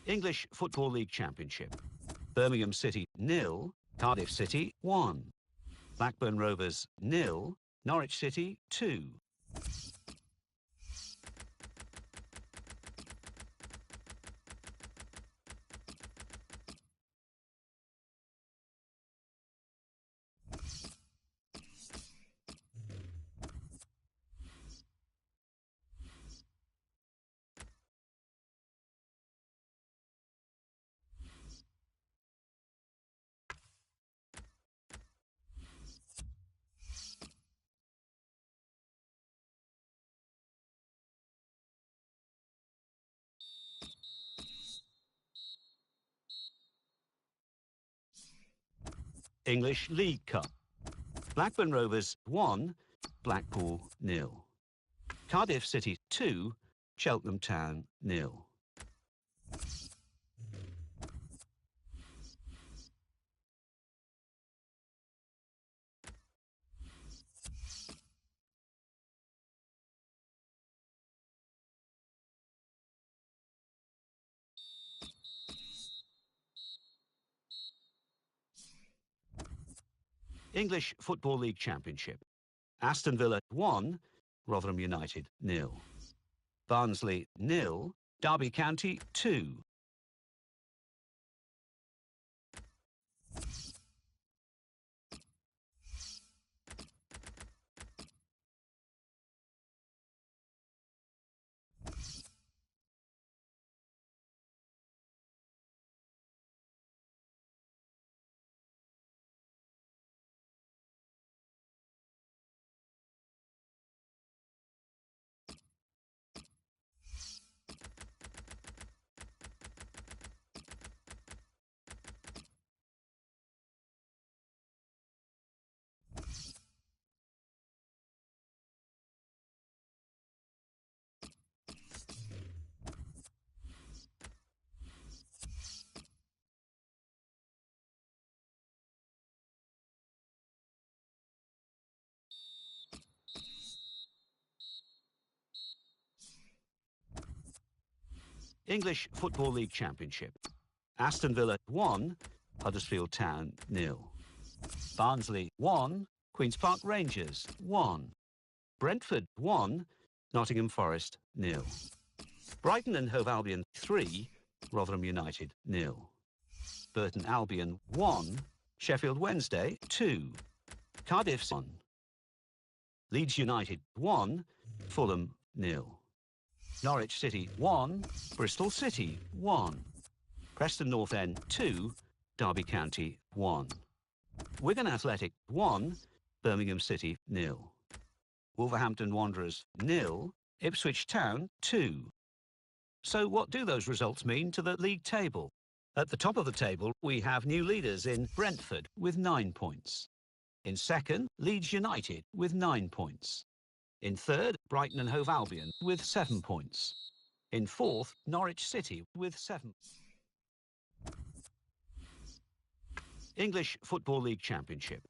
English Football League Championship. Birmingham City 0, Cardiff City 1. Blackburn Rovers 0, Norwich City 2. English League Cup. Blackburn Rovers 1, Blackpool 0. Cardiff City 2, Cheltenham Town 0. English Football League Championship. Aston Villa 1, Rotherham United 0. Barnsley 0, Derby County 2. English Football League Championship. Aston Villa 1, Huddersfield Town 0. Barnsley 1, Queen's Park Rangers 1. Brentford 1, Nottingham Forest 0. Brighton and Hove Albion 3, Rotherham United 0. Burton Albion 1, Sheffield Wednesday 2. Cardiff 1. Leeds United 1, Fulham 0. Norwich City 1, Bristol City 1. Preston North End 2, Derby County 1. Wigan Athletic 1, Birmingham City 0. Wolverhampton Wanderers 0, Ipswich Town 2. So what do those results mean to the league table? At the top of the table, we have new leaders in Brentford with 9 points. In second, Leeds United with 9 points. In third, Brighton and Hove Albion with 7 points. In fourth, Norwich City with 7. English Football League Championship.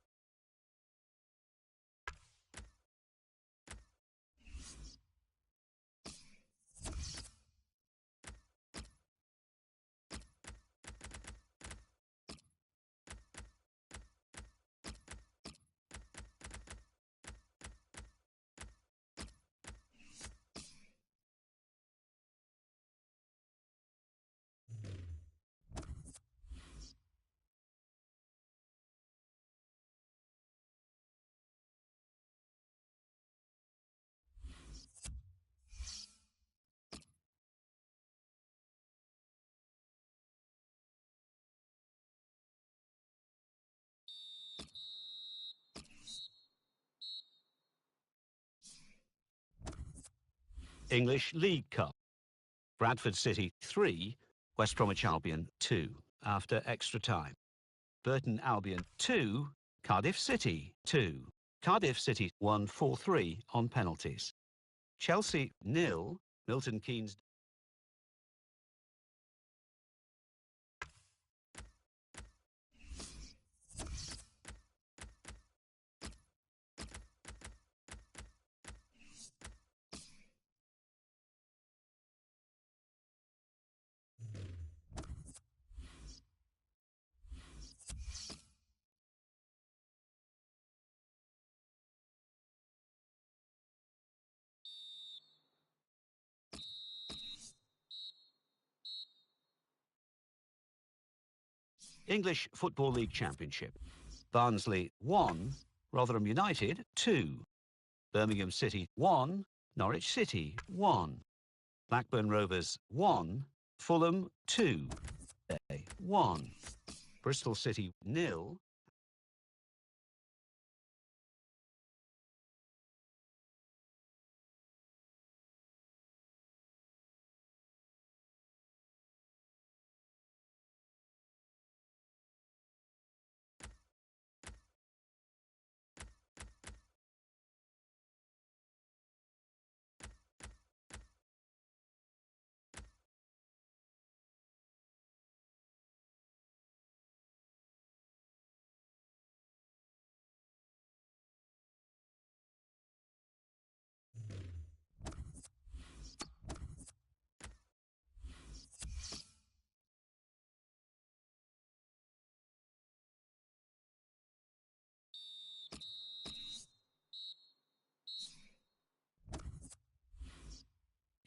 English League Cup. Bradford City 3, West Bromwich Albion 2 after extra time. Burton Albion 2, Cardiff City 2. Cardiff City won 4-3 on penalties. Chelsea 0, Milton Keynes. English Football League Championship. Barnsley 1, Rotherham United 2. Birmingham City 1, Norwich City 1. Blackburn Rovers 1, Fulham 2. 1. Bristol City 0.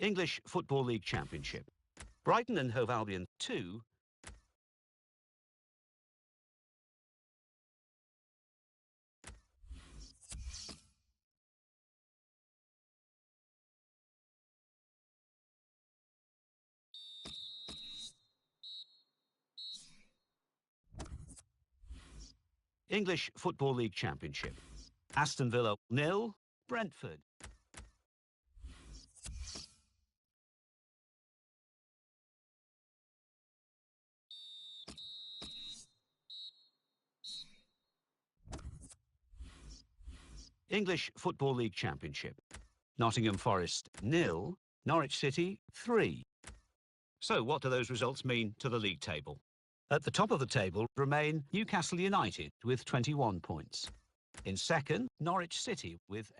English Football League Championship. Brighton and Hove Albion 2. English Football League Championship. Aston Villa 0, Brentford. English Football League Championship. Nottingham Forest 0, Norwich City 3. So what do those results mean to the league table? At the top of the table remain Newcastle United with 21 points. In second, Norwich City with...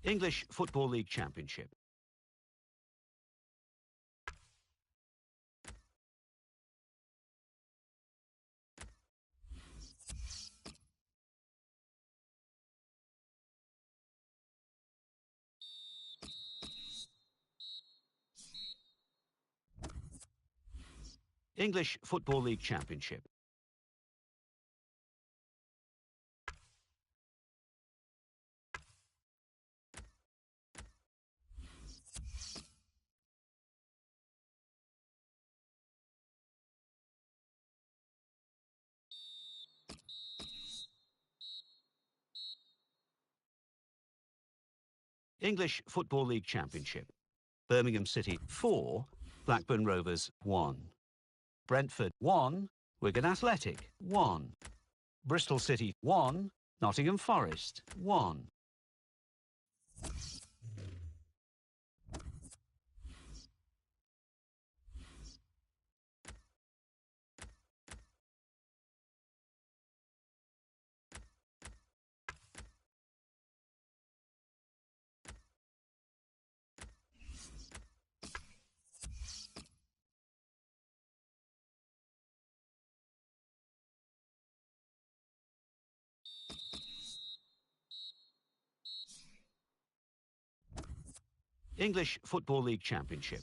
English Football League Championship. English Football League Championship. English Football League Championship. Birmingham City 4, Blackburn Rovers 1. Brentford 1, Wigan Athletic 1. Bristol City 1, Nottingham Forest 1. English Football League Championship.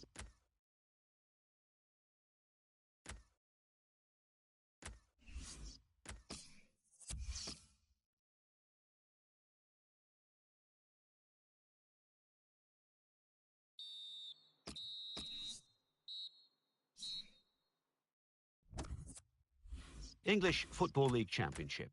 English Football League Championship.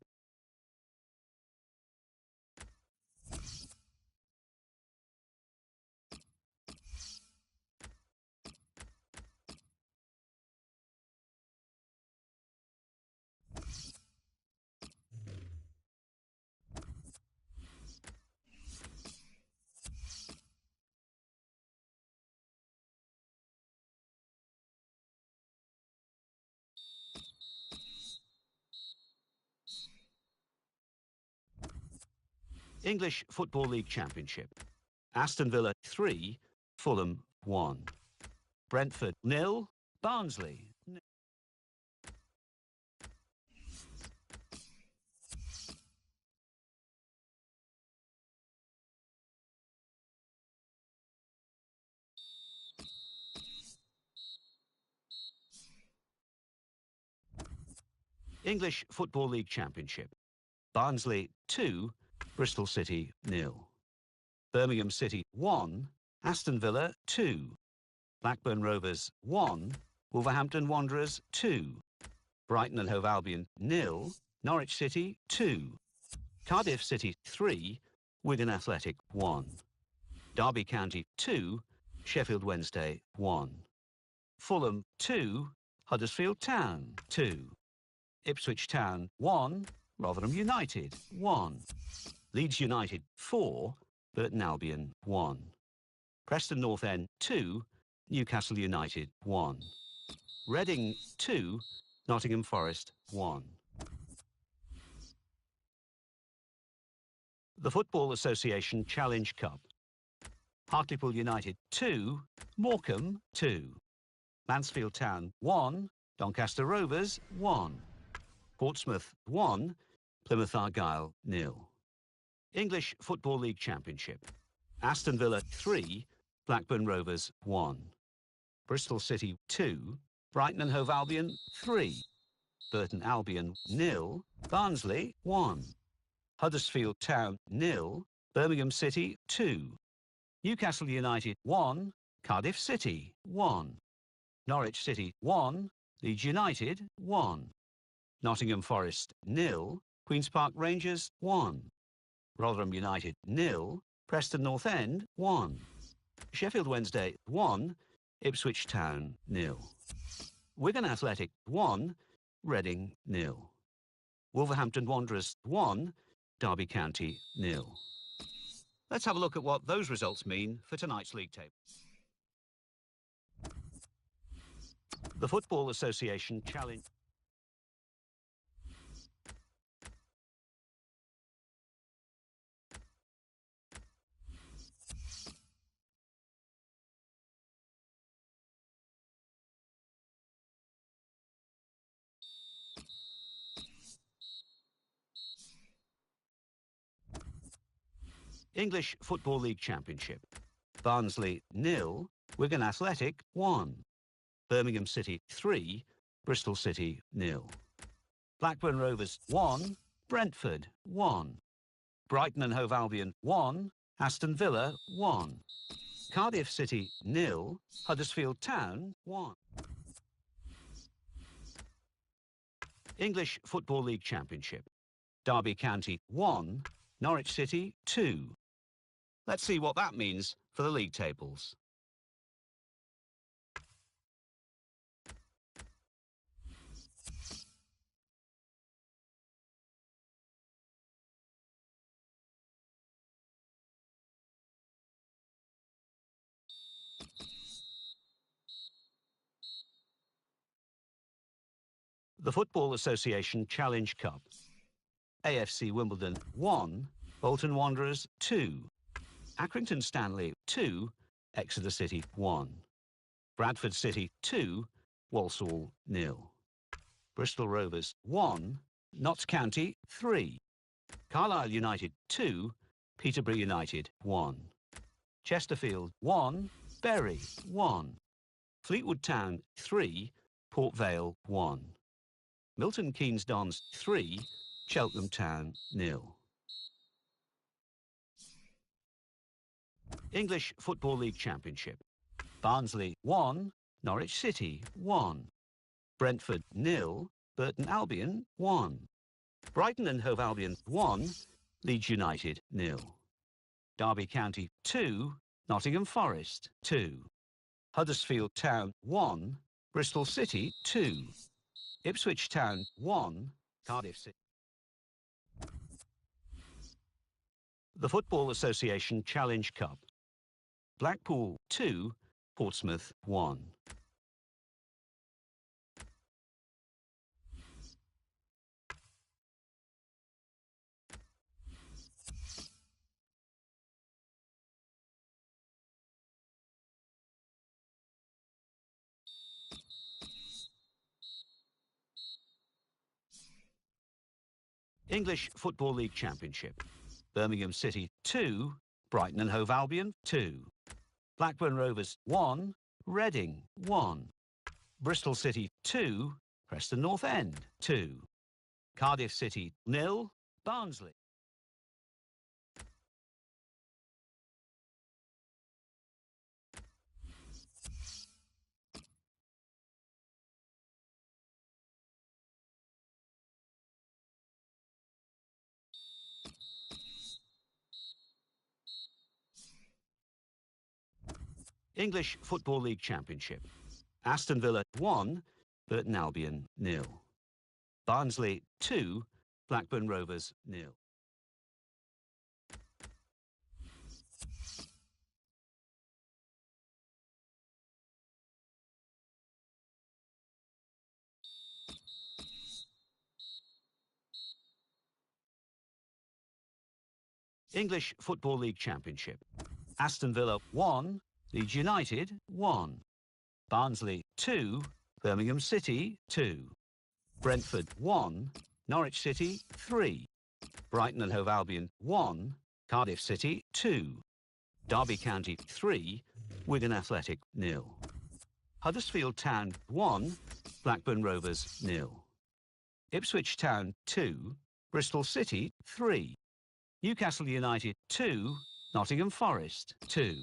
English Football League Championship. Aston Villa 3, Fulham 1. Brentford 0, Barnsley. English Football League Championship. Barnsley 2, Bristol City 0. Birmingham City 1, Aston Villa 2. Blackburn Rovers 1, Wolverhampton Wanderers 2. Brighton and Hove Albion 0, Norwich City 2. Cardiff City 3, Wigan Athletic 1. Derby County 2, Sheffield Wednesday 1. Fulham 2, Huddersfield Town 2. Ipswich Town 1, Rotherham United 1. Leeds United 4, Burton Albion 1. Preston North End 2, Newcastle United 1. Reading 2, Nottingham Forest 1. The Football Association Challenge Cup. Hartlepool United 2, Morecambe 2. Mansfield Town 1, Doncaster Rovers 1. Portsmouth 1, Plymouth Argyle 0. English Football League Championship. Aston Villa 3, Blackburn Rovers 1. Bristol City 2, Brighton and Hove Albion 3. Burton Albion 0, Barnsley 1. Huddersfield Town 0, Birmingham City 2. Newcastle United 1, Cardiff City 1. Norwich City 1, Leeds United 1. Nottingham Forest 0, Queen's Park Rangers 1. Rotherham United 0, Preston North End 1. Sheffield Wednesday 1, Ipswich Town 0. Wigan Athletic 1, Reading 0. Wolverhampton Wanderers 1, Derby County 0. Let's have a look at what those results mean for tonight's league table. The Football Association Challenge. English Football League Championship. Barnsley 0, Wigan Athletic 1. Birmingham City 3, Bristol City 0. Blackburn Rovers 1, Brentford 1. Brighton and Hove Albion 1, Aston Villa 1. Cardiff City 0, Huddersfield Town 1. English Football League Championship. Derby County 1, Norwich City 2. Let's see what that means for the league tables. The Football Association Challenge Cup. AFC Wimbledon 1, Bolton Wanderers 2. Accrington Stanley 2, Exeter City 1. Bradford City 2, Walsall 0. Bristol Rovers 1, Notts County 3. Carlisle United 2, Peterborough United 1. Chesterfield 1, Bury 1. Fleetwood Town 3, Port Vale 1. Milton Keynes Dons 3, Cheltenham Town 0. English Football League Championship. Barnsley 1, Norwich City 1. Brentford 0, Burton Albion 1. Brighton and Hove Albion 1, Leeds United 0. Derby County 2, Nottingham Forest 2. Huddersfield Town 1, Bristol City 2. Ipswich Town 1, Cardiff City. The Football Association Challenge Cup. Blackpool 2, Portsmouth 1. English Football League Championship. Birmingham City 2, Brighton and Hove Albion 2. Blackburn Rovers 1, Reading 1. Bristol City 2, Preston North End 2. Cardiff City 0, Barnsley. English Football League Championship. Aston Villa 1, Burton Albion 0. Barnsley 2, Blackburn Rovers 0. English Football League Championship. Aston Villa 1, Leeds United 1. Barnsley 2, Birmingham City 2. Brentford 1, Norwich City 3. Brighton and Hove Albion 1, Cardiff City 2. Derby County 3, Wigan Athletic 0. Huddersfield Town 1, Blackburn Rovers 0. Ipswich Town 2, Bristol City 3. Newcastle United 2, Nottingham Forest 2.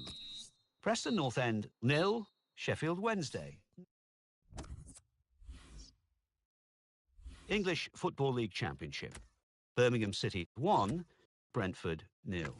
Preston North End 0, Sheffield Wednesday. English Football League Championship. Birmingham City 1, Brentford 0.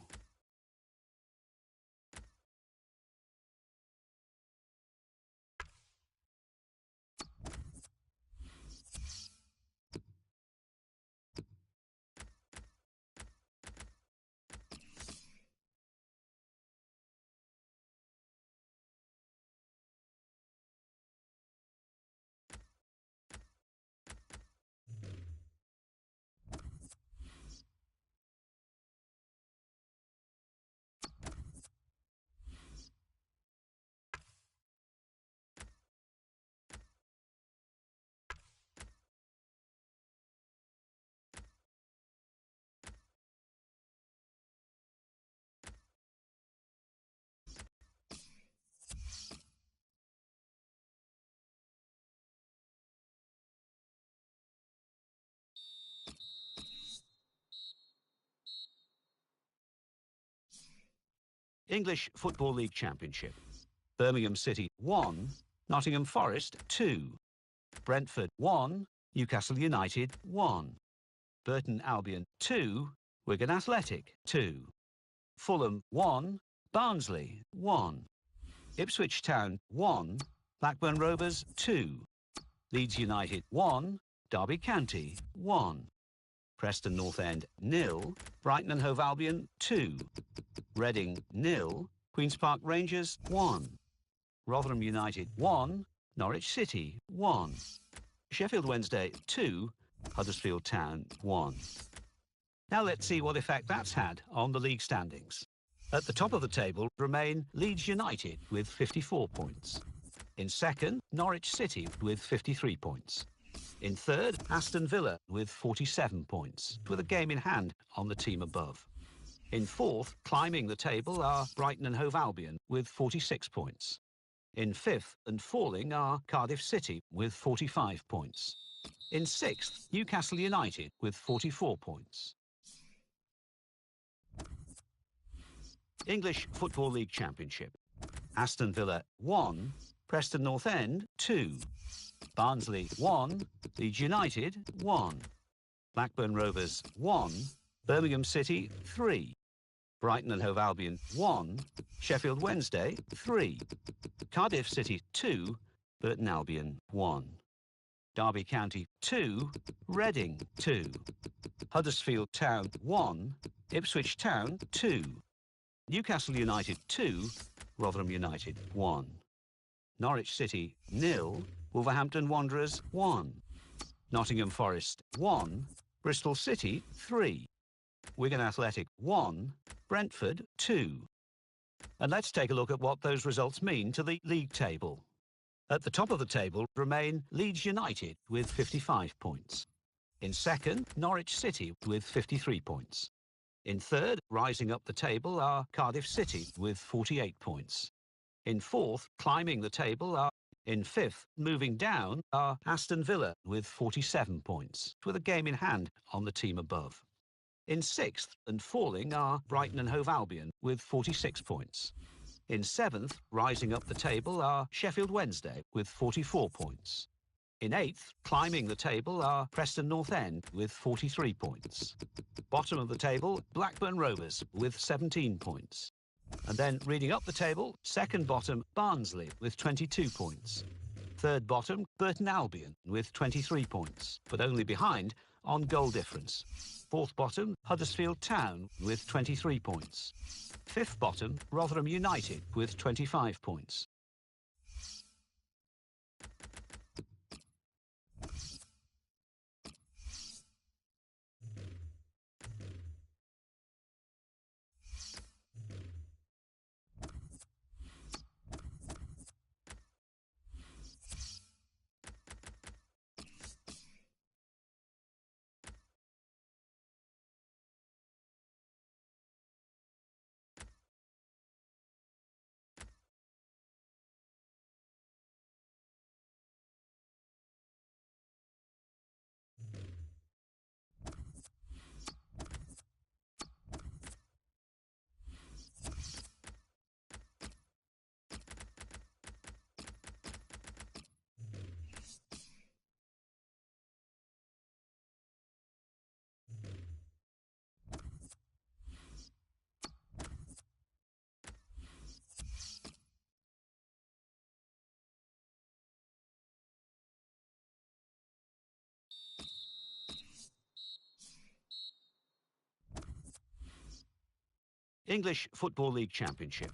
English Football League Championship. Birmingham City 1, Nottingham Forest 2. Brentford 1, Newcastle United 1. Burton Albion 2, Wigan Athletic 2. Fulham 1, Barnsley 1. Ipswich Town 1, Blackburn Rovers 2. Leeds United 1, Derby County 1. Preston North End 0, Brighton and Hove Albion 2. Reading 0, Queen's Park Rangers 1. Rotherham United 1, Norwich City 1. Sheffield Wednesday 2, Huddersfield Town 1. Now let's see what effect that's had on the league standings. At the top of the table remain Leeds United with 54 points. In second, Norwich City with 53 points. In third, Aston Villa with 47 points, with a game in hand on the team above. In fourth, climbing the table, are Brighton and Hove Albion with 46 points. In fifth and falling are Cardiff City with 45 points. In sixth, Newcastle United with 44 points. English Football League Championship. Aston Villa 1, Preston North End 2. Barnsley 1, Leeds United 1. Blackburn Rovers 1, Birmingham City 3. Brighton and Hove Albion 1, Sheffield Wednesday 3. Cardiff City 2, Burton Albion 1. Derby County 2, Reading 2. Huddersfield Town 1, Ipswich Town 2. Newcastle United 2, Rotherham United 1. Norwich City 0, Wolverhampton Wanderers 1. Nottingham Forest 1, Bristol City 3. Wigan Athletic 1, Brentford 2. And let's take a look at what those results mean to the league table. At the top of the table remain Leeds United with 55 points. In second, Norwich City with 53 points. In third, rising up the table, are Cardiff City with 48 points. In fourth, climbing the table, are in fifth, moving down, are Aston Villa with 47 points, with a game in hand on the team above. In sixth and falling are Brighton and Hove Albion with 46 points. In seventh, rising up the table, are Sheffield Wednesday with 44 points. In eighth, climbing the table, are Preston North End with 43 points. Bottom of the table, Blackburn Rovers with 17 points. And then reading up the table, second bottom, Barnsley with 22 points. Third bottom, Burton Albion with 23 points, but only behind on goal difference. Fourth bottom, Huddersfield Town with 23 points. Fifth bottom, Rotherham United with 25 points. English Football League Championship.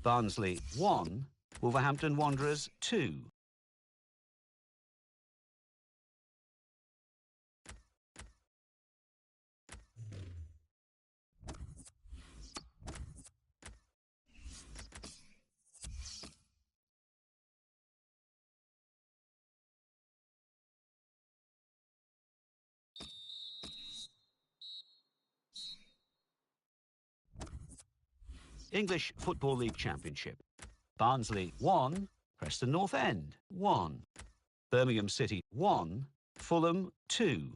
Barnsley 1, Wolverhampton Wanderers 2. English Football League Championship. Barnsley 1, Preston North End 1. Birmingham City 1, Fulham 2.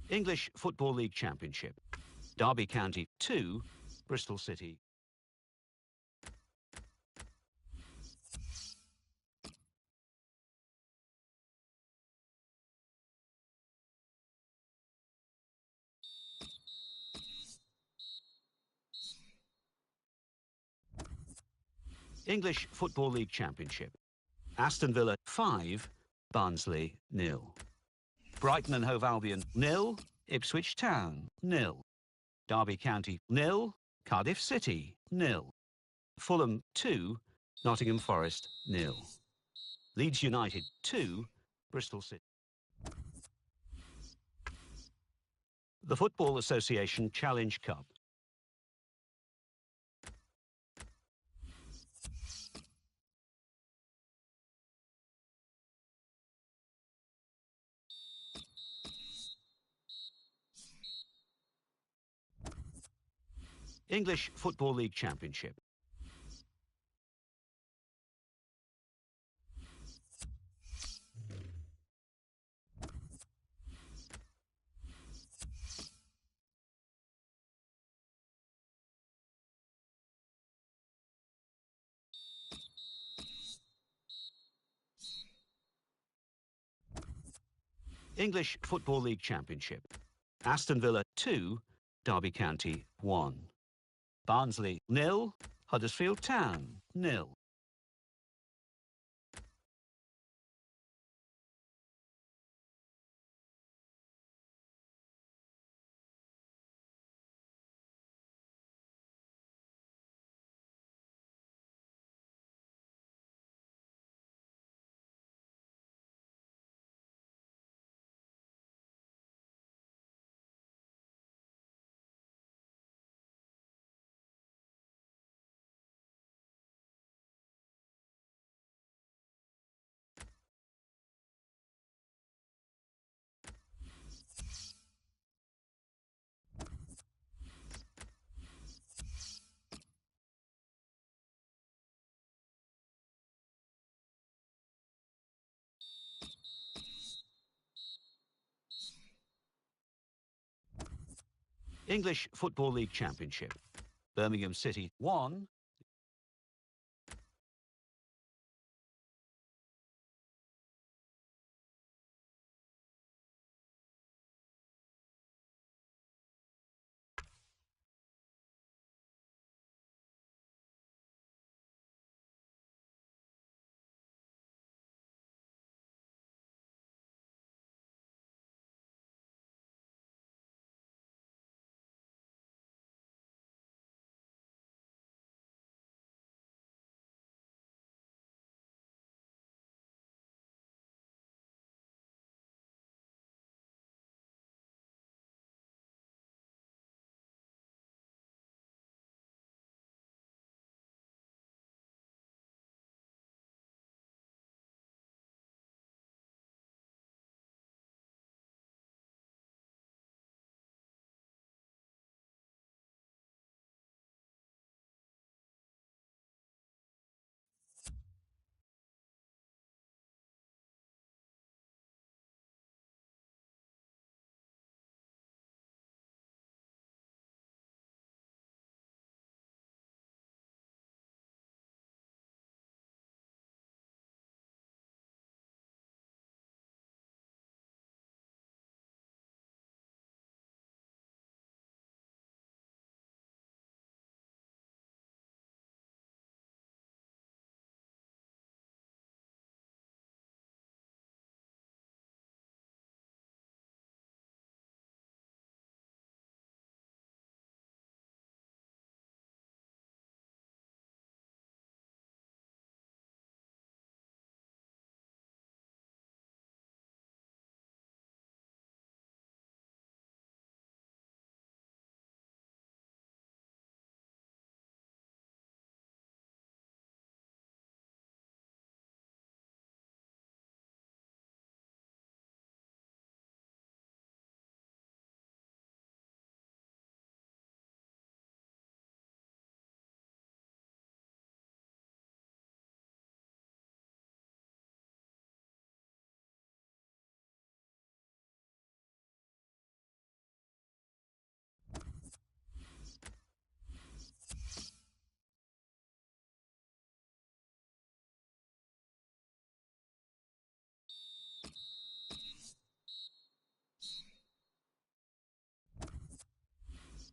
English Football League Championship. Derby County 2, Bristol City. English Football League Championship. Aston Villa 5, Barnsley 0. Brighton and Hove Albion 0, Ipswich Town 0. Derby County 0, Cardiff City 0. Fulham 2, Nottingham Forest 0. Leeds United 2, Bristol City. The Football Association Challenge Cup. English Football League Championship. English Football League Championship. Aston Villa 2, Derby County 1. Barnsley 0, Huddersfield Town 0. English Football League Championship. Birmingham City 1.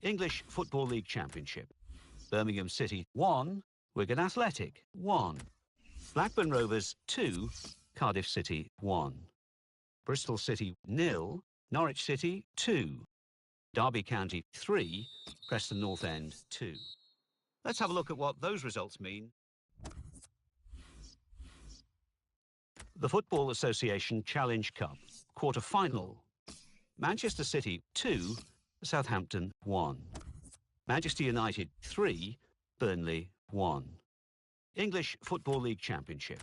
English Football League Championship. Birmingham City 1. Wigan Athletic 1. Blackburn Rovers 2. Cardiff City 1. Bristol City 0. Norwich City 2. Derby County 3. Preston North End 2. Let's have a look at what those results mean. The Football Association Challenge Cup quarter-final. Manchester City 2. Southampton 1. Manchester United 3. Burnley 1. English Football League Championship.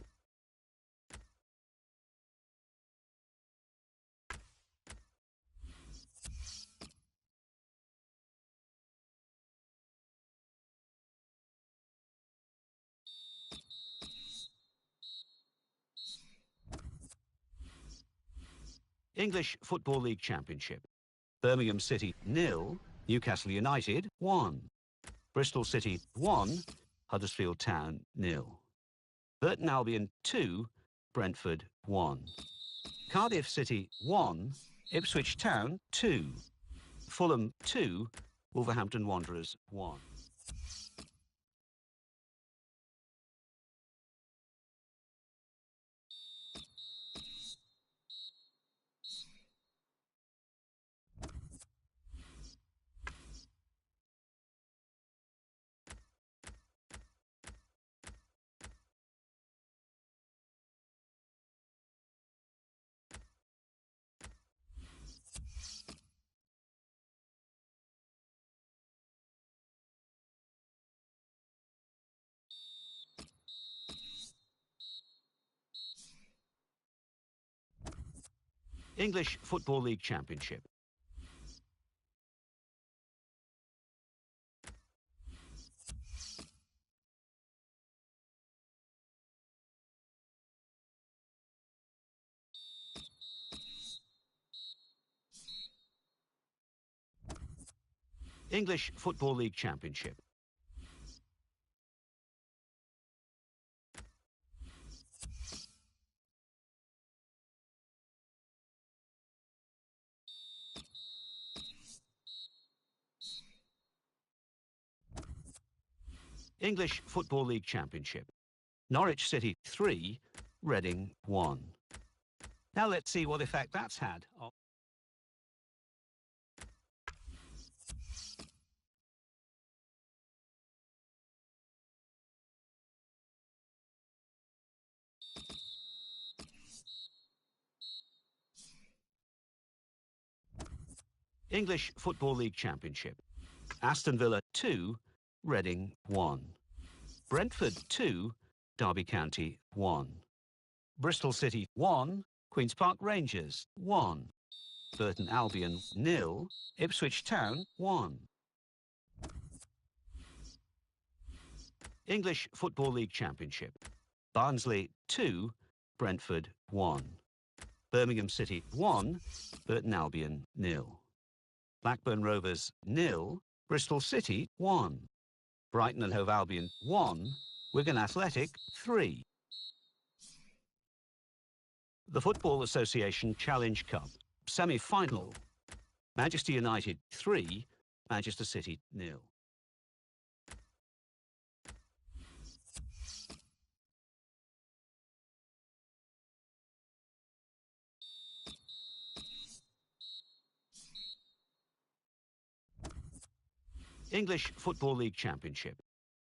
English Football League Championship. Birmingham City 0. Newcastle United 1. Bristol City 1. Huddersfield Town 0. Burton Albion 2. Brentford 1. Cardiff City 1. Ipswich Town 2. Fulham 2. Wolverhampton Wanderers 1. English Football League Championship. English Football League Championship. English Football League Championship. Norwich City 3, Reading 1. Now let's see what effect that's had. English Football League Championship. Aston Villa 2, Reading 1. Brentford 2, Derby County 1. Bristol City 1, Queen's Park Rangers 1. Burton Albion 0, Ipswich Town 1. English Football League Championship. Barnsley 2, Brentford 1. Birmingham City 1, Burton Albion 0. Blackburn Rovers 0, Bristol City 1. Brighton and Hove Albion 1, Wigan Athletic 3. The Football Association Challenge Cup semi-final. Manchester United 3, Manchester City 0. English Football League Championship.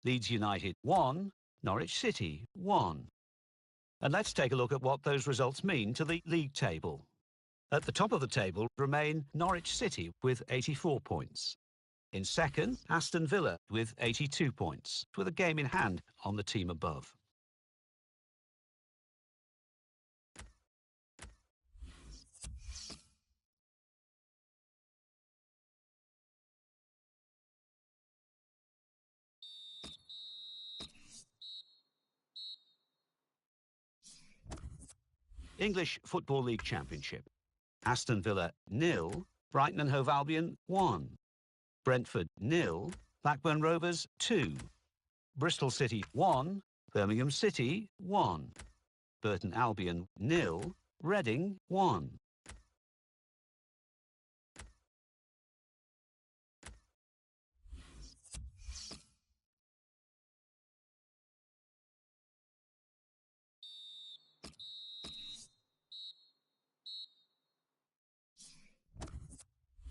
Leeds United 1, Norwich City 1. And let's take a look at what those results mean to the league table. At the top of the table remain Norwich City with 84 points. In second, Aston Villa with 82 points, with a game in hand on the team above. English Football League Championship. Aston Villa 0, Brighton and Hove Albion 1. Brentford 0, Blackburn Rovers 2. Bristol City 1, Birmingham City 1. Burton Albion 0, Reading 1.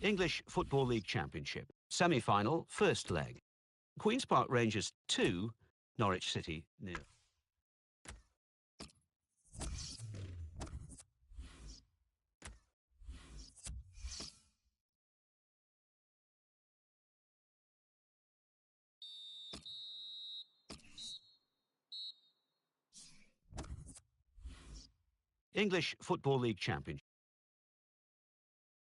English Football League Championship. Semi-final, first leg. Queen's Park Rangers 2, Norwich City 0. English Football League Championship.